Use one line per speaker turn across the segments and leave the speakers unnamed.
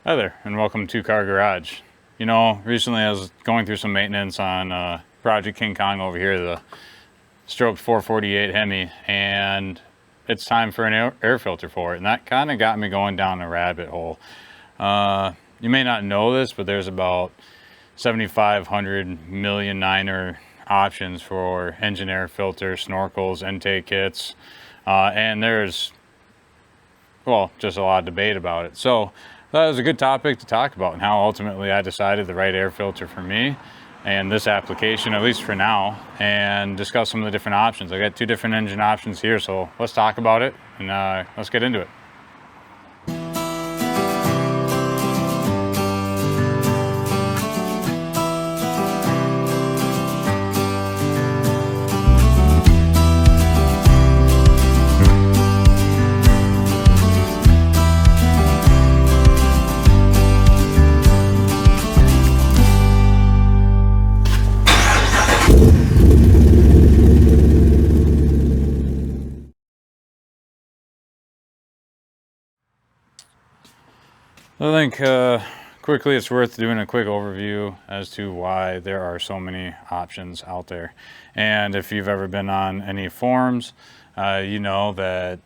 Hi there, and welcome to Car Garage. You know, recently I was going through some maintenance on Project King Kong over here, the stroked 448 Hemi, and it's time for an air filter for it, and that kind of got me going down a rabbit hole. You may not know this, but there's about 7,500 million niner options for engine air filters, snorkels, intake kits, and there's, well, just a lot of debate about it. So that was a good topic to talk about, and how ultimately I decided the right air filter for me and this application, at least for now, and discuss some of the different options. I got two different engine options here, so let's talk about it, and let's get into it. I think quickly it's worth doing a quick overview as to why there are so many options out there. And if you've ever been on any forums, you know that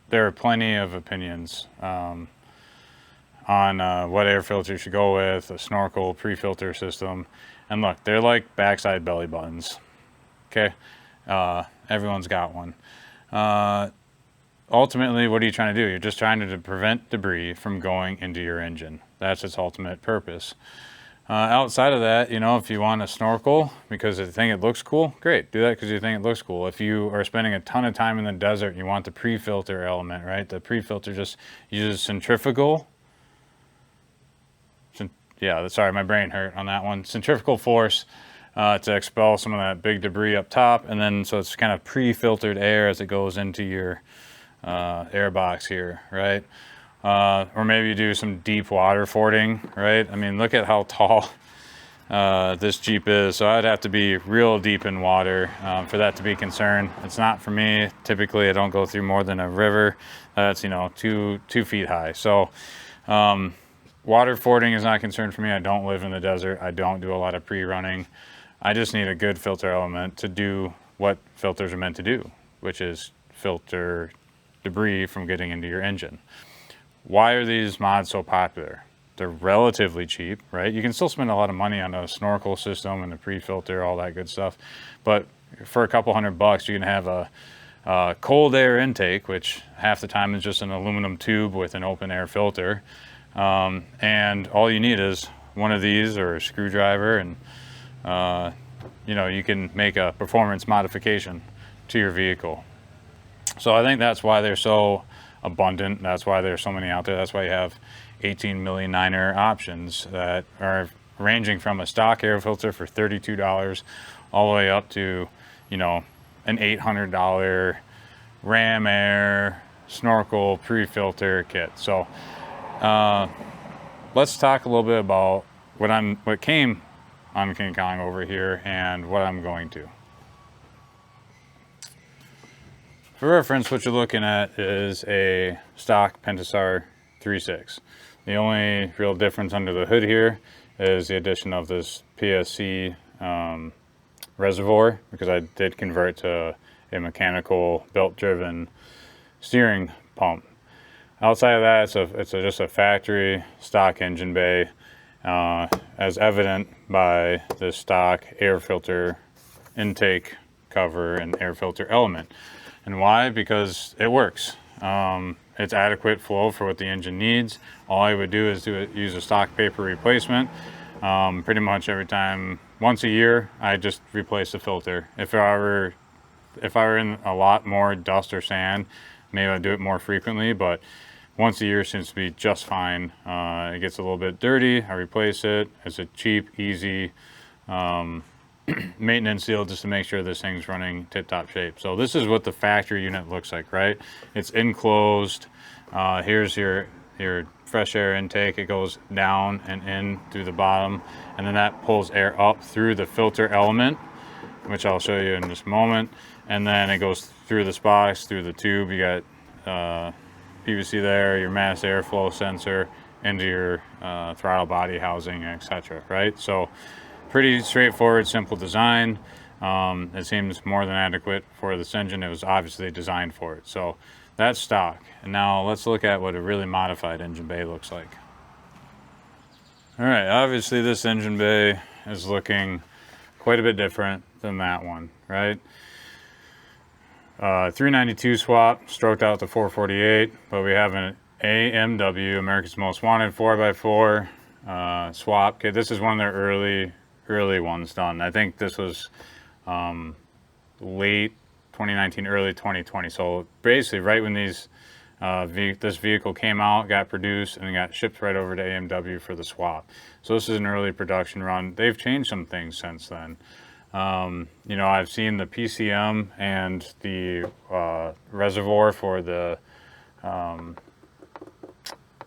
there are plenty of opinions on what air filter you should go with, a snorkel, pre-filter system. And look, they're like backside belly buttons. Okay, everyone's got one. Ultimately, what are you trying to do? You're just trying to prevent debris from going into your engine. That's its ultimate purpose. Outside of that, you know, if you want to snorkel because you think it looks cool, great. Do that because you think it looks cool. If you are spending a ton of time in the desert and you want the pre-filter element, right? The pre-filter just uses centrifugal. Yeah, sorry, my brain hurt on that one. Centrifugal force to expel some of that big debris up top, and then so it's kind of pre-filtered air as it goes into your air box here, right? Or maybe you do some deep water fording, right? I mean, look at how tall this Jeep is. So I'd have to be real deep in water for that to be concerned. It's not for me. Typically, I don't go through more than a river that's, you know, two feet high. So water fording is not a concern for me. I don't live in the desert. I don't do a lot of pre-running. I just need a good filter element to do what filters are meant to do, which is filter debris from getting into your engine. Why are these mods so popular? They're relatively cheap, right? You can still spend a lot of money on a snorkel system and a pre-filter, all that good stuff. But for a couple $100, you can have a cold air intake, which half the time is just an aluminum tube with an open air filter. And all you need is one of these or a screwdriver, and you know, you can make a performance modification to your vehicle. So I think that's why they're so abundant. That's why there's so many out there. That's why you have 18 million niner options that are ranging from a stock air filter for $32 all the way up to, you know, an $800 Ram Air snorkel pre-filter kit. So let's talk a little bit about what came on King Kong over here and what I'm going to. For reference, what you're looking at is a stock Pentasar 3.6. The only real difference under the hood here is the addition of this PSC reservoir, because I did convert to a mechanical belt-driven steering pump. Outside of that, it's just a factory stock engine bay, as evident by the stock air filter intake cover and air filter element. And why? Because it works. It's adequate flow for what the engine needs. All I would do is use a stock paper replacement. Pretty much every time, once a year, I just replace the filter. If I were in a lot more dust or sand, maybe I'd do it more frequently, but once a year seems to be just fine. It gets a little bit dirty, I replace it. It's a cheap, easy maintenance deal just to make sure this thing's running tip-top shape. So this is what the factory unit looks like, right? It's enclosed. Here's your fresh air intake. It goes down and in through the bottom, and then that pulls air up through the filter element, which I'll show you in just a moment. And then it goes through this box, through the tube. You got PVC there, your mass airflow sensor, into your throttle body housing, etc. Right? So pretty straightforward, simple design. It seems more than adequate for this engine. It was obviously designed for it. So that's stock. And now let's look at what a really modified engine bay looks like. All right, obviously this engine bay is looking quite a bit different than that one, right? 392 swap, stroked out to 448, but we have an AMW, America's Most Wanted 4x4 swap. Okay, this is one of their early ones done. I think this was late 2019, early 2020. So basically right when these this vehicle came out, got produced, and got shipped right over to AMW for the swap. So this is an early production run. They've changed some things since then. You know, I've seen the PCM and the reservoir for the,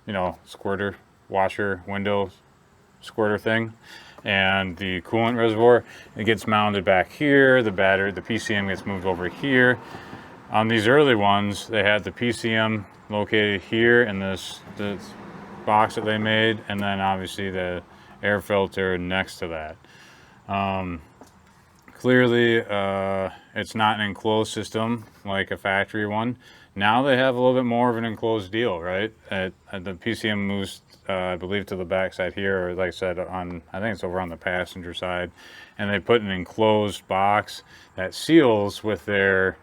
you know, squirter, washer, window squirter thing, and the coolant reservoir. It gets mounted back here. The battery, the PCM gets moved over here. On these early ones, they had the PCM located here in this box that they made, and then obviously the air filter next to that. Clearly, it's not an enclosed system like a factory one. Now they have a little bit more of an enclosed deal, right? The PCM moves, I believe, to the back side here, or like I said, I think it's over on the passenger side, and they put an enclosed box that seals with their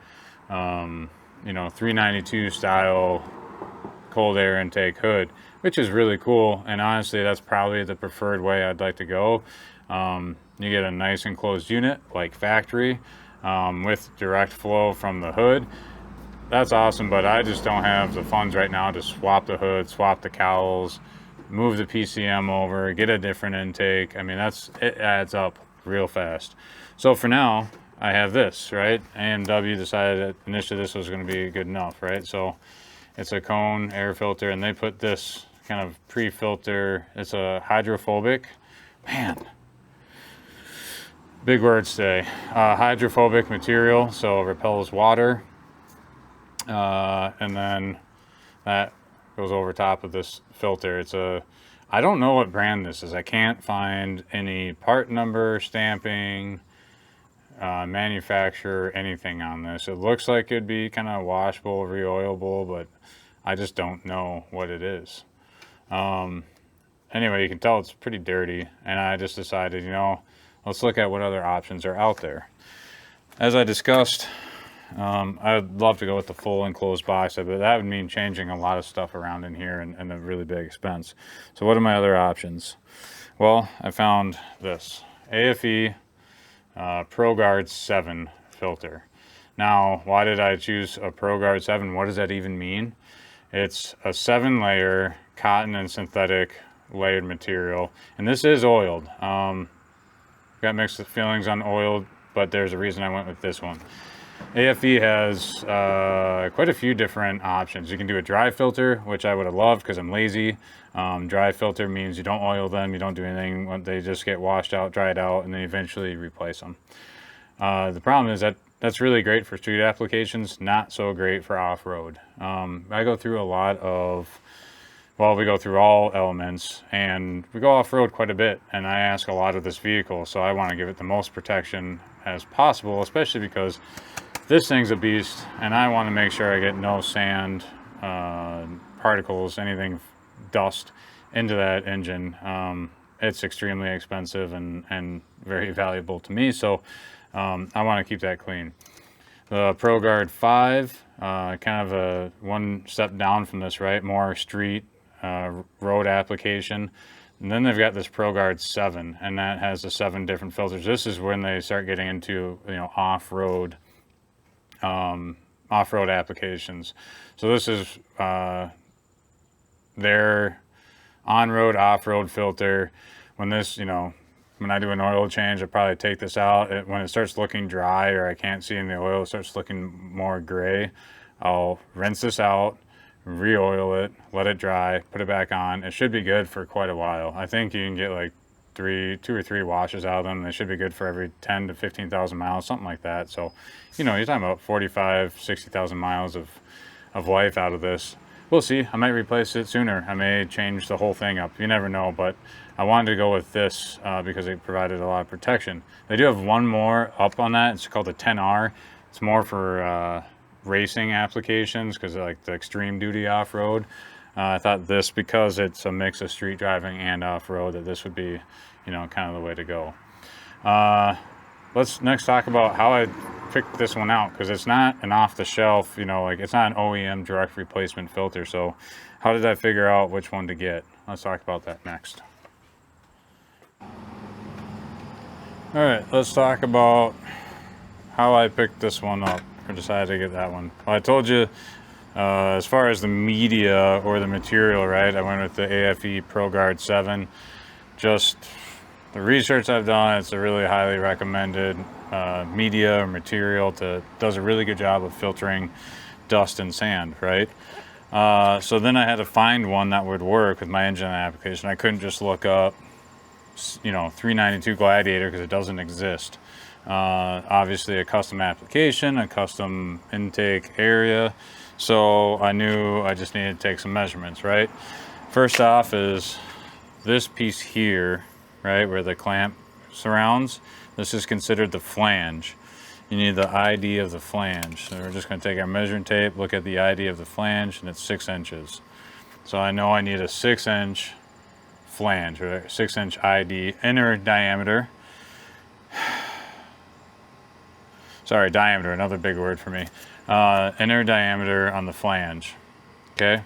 you know, 392 style cold air intake hood, which is really cool. And honestly, that's probably the preferred way I'd like to go. You get a nice enclosed unit like factory with direct flow from the hood. That's awesome, but I just don't have the funds right now to swap the hood, swap the cowls, move the PCM over, get a different intake. I mean, it adds up real fast. So for now, I have this, right? AMW decided that initially this was going to be good enough, right? So it's a cone air filter, and they put this kind of pre-filter. It's a hydrophobic, man, big words today. Hydrophobic material, so it repels water, and then that goes over top of this filter. I don't know what brand this is. I can't find any part number, stamping, manufacturer, anything on this. It looks like it'd be kind of washable, re-oilable, but I just don't know what it is. Anyway, you can tell it's pretty dirty, and I just decided, you know, let's look at what other options are out there. As I discussed, I'd love to go with the full enclosed box, but that would mean changing a lot of stuff around in here and a really big expense. So what are my other options? Well, I found this AFE ProGuard 7 filter. Now, why did I choose a ProGuard 7? What does that even mean? It's a 7-layer cotton and synthetic layered material, and this is oiled. Got mixed feelings on oiled, but there's a reason I went with this one. AFE has quite a few different options. You can do a dry filter, which I would have loved because I'm lazy. Dry filter means you don't oil them, you don't do anything. They just get washed out, dried out, and then eventually replace them. The problem is that that's really great for street applications, not so great for off-road. I go through a lot of, well, we go through all elements, and we go off-road quite a bit, and I ask a lot of this vehicle, so I want to give it the most protection as possible, especially because this thing's a beast, and I want to make sure I get no sand, particles, anything, dust into that engine. It's extremely expensive and very valuable to me, so I want to keep that clean. The ProGuard 5, kind of a one step down from this, right? More street, road application. And then they've got this ProGuard 7, and that has the 7 different filters. This is when they start getting into, you know, off-road applications. So this is their on-road, off-road filter. When this, you know, when I do an oil change, I probably take this out. When it starts looking dry or I can't see in the oil, it starts looking more gray, I'll rinse this out, re-oil it, let it dry, put it back on. It should be good for quite a while. I think you can get like 2 or 3 washes out of them. They should be good for every 10 to 15,000 miles, something like that. So, you know, you're talking about 45, 60,000 miles of life out of this. we'll see. I might replace it sooner. I may change the whole thing up. You never know, but I wanted to go with this because it provided a lot of protection. They do have one more up on that. It's called the 10R. It's more for racing applications because like the extreme duty off-road. I thought this, because it's a mix of street driving and off-road, that this would be, you know, kind of the way to go. Let's next talk about how I picked this one out, because it's not an off-the-shelf, you know, like it's not an OEM direct replacement filter. So how did I figure out which one to get? Let's talk about that next. All right, let's talk about how I picked this one up or decided to get that one. Well, I told you, as far as the media or the material, right, I went with the AFE ProGuard 7. Just the research I've done, it's a really highly recommended media or material. Does a really good job of filtering dust and sand, right? So then I had to find one that would work with my engine application. I couldn't just look up, you know, 392 Gladiator, because it doesn't exist. Obviously a custom application, a custom intake area. So I knew I just needed to take some measurements, right? First off is this piece here, right, where the clamp surrounds. This is considered the flange. You need the ID of the flange. So we're just going to take our measuring tape, look at the ID of the flange, and it's 6 inches. So I know I need a 6-inch flange, right? 6-inch ID, inner diameter. Sorry, diameter, another big word for me. Inner diameter on the flange, okay?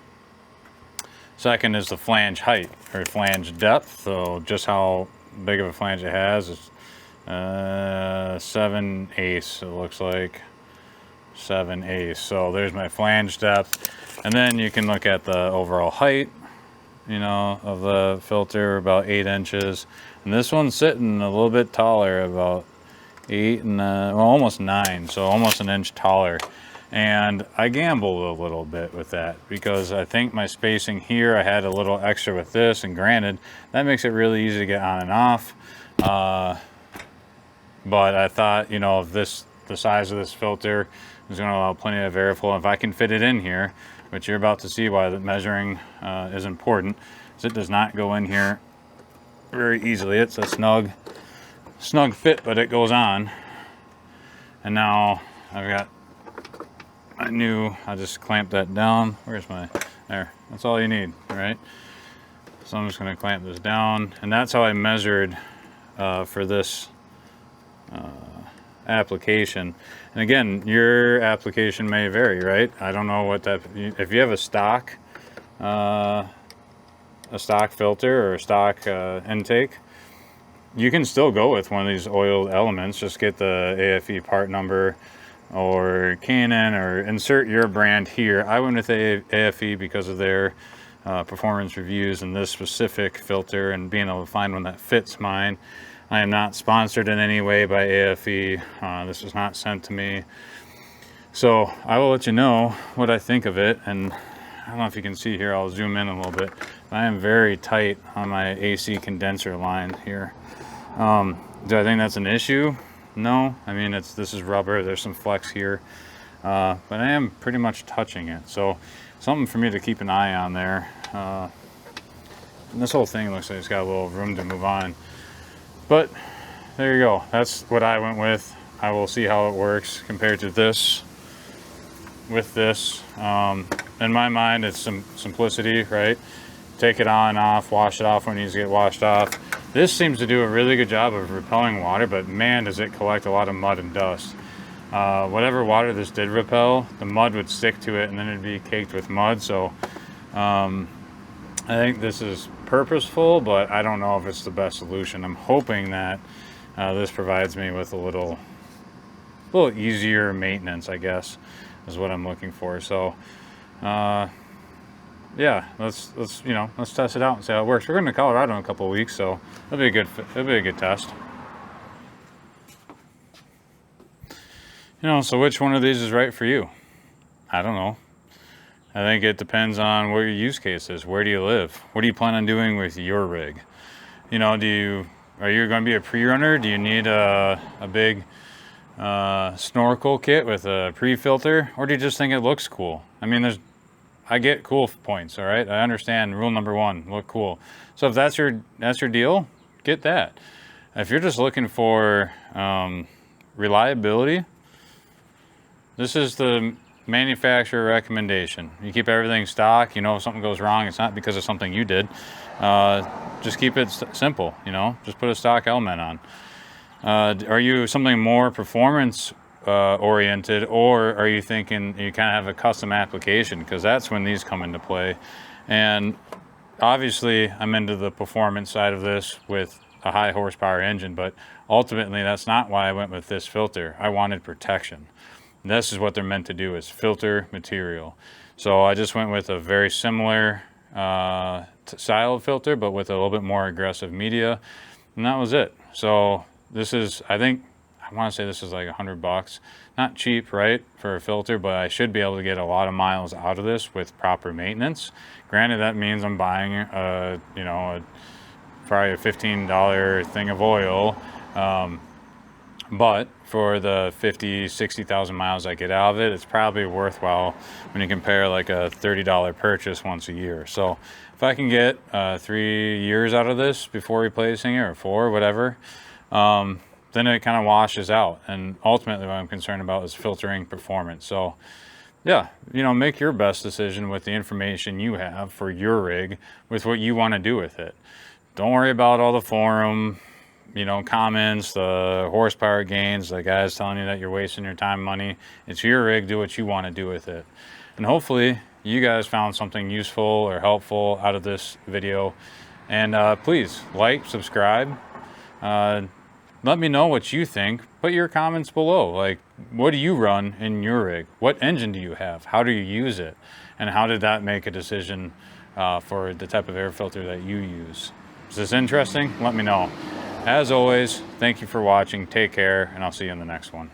Second is the flange height, or flange depth. So just how big of a flange it has is 7/8, it looks like 7/8. So there's my flange depth. And then you can look at the overall height, you know, of the filter, about 8 inches. And this one's sitting a little bit taller, about 8 and well, almost 9, so almost an inch taller. And I gambled a little bit with that because I think my spacing here, I had a little extra with this, and granted that makes it really easy to get on and off, but I thought, you know, if the size of this filter is going to allow plenty of airflow, if I can fit it in here, which you're about to see why the measuring is important, is it does not go in here very easily. It's a snug fit, but it goes on. And now I've got my new, I just clamp that down. Where's my, there, that's all you need, right? So I'm just going to clamp this down, and that's how I measured for this application. And again, your application may vary, right? I don't know what type, if you have a stock filter or a stock intake, you can still go with one of these oiled elements. Just get the AFE part number or Canon, or insert your brand here. I went with AFE because of their performance reviews and this specific filter, and being able to find one that fits mine. I am not sponsored in any way by AFE. This was not sent to me. So I will let you know what I think of it. And I don't know if you can see here, I'll zoom in a little bit. I am very tight on my AC condenser line here. Do I think that's an issue? No. I mean, this is rubber, there's some flex here. But I am pretty much touching it. So something for me to keep an eye on there. And this whole thing looks like it's got a little room to move on. But there you go. That's what I went with. I will see how it works compared to this. With this, in my mind, it's some simplicity, right? Take it on and off, wash it off when it needs to get washed off. This seems to do a really good job of repelling water, but man, does it collect a lot of mud and dust. Whatever water this did repel, the mud would stick to it, and then it'd be caked with mud. So I think this is purposeful, but I don't know if it's the best solution. I'm hoping that this provides me with a little easier maintenance, I guess, is what I'm looking for. So yeah, let's test it out and see how it works. We're going to Colorado in a couple of weeks, so it'll be a good test. So which one of these is right for you? I don't know. I think it depends on what your use case is. Where do you live? What do you plan on doing with your rig? Are you going to be a pre-runner? Do you need a big snorkel kit with a pre-filter, or do you just think it looks cool? I mean, I get cool points, all right? I understand rule number one, look cool. So if that's your deal, get that. If you're just looking for reliability, this is the manufacturer recommendation. You keep everything stock. You know, if something goes wrong, it's not because of something you did. Just keep it simple, you know, just put a stock element on. Are you something more performance oriented, or are you thinking you kind of have a custom application? Because that's when these come into play. And obviously I'm into the performance side of this with a high horsepower engine, but ultimately that's not why I went with this filter. I wanted protection. And this is what they're meant to do, is filter material. So I just went with a very similar style of filter, but with a little bit more aggressive media, and that was it. So this is, I want to say this is like $100. Not cheap, right, for a filter, but I should be able to get a lot of miles out of this with proper maintenance. Granted, that means I'm buying probably a $15 thing of oil, but for the 50, 60,000 miles I get out of it, it's probably worthwhile when you compare like a $30 purchase once a year. So if I can get 3 years out of this before replacing it, or 4, whatever, then it kind of washes out. And ultimately what I'm concerned about is filtering performance. So yeah, you know, make your best decision with the information you have for your rig, with what you want to do with it. Don't worry about all the forum, you know, comments, the horsepower gains, the guys telling you that you're wasting your time, money. It's your rig, do what you want to do with it. And hopefully you guys found something useful or helpful out of this video. And please like, subscribe. Let me know what you think. Put your comments below. Like, what do you run in your rig? What engine do you have? How do you use it? And how did that make a decision for the type of air filter that you use? Is this interesting? Let me know. As always, thank you for watching. Take care, and I'll see you in the next one.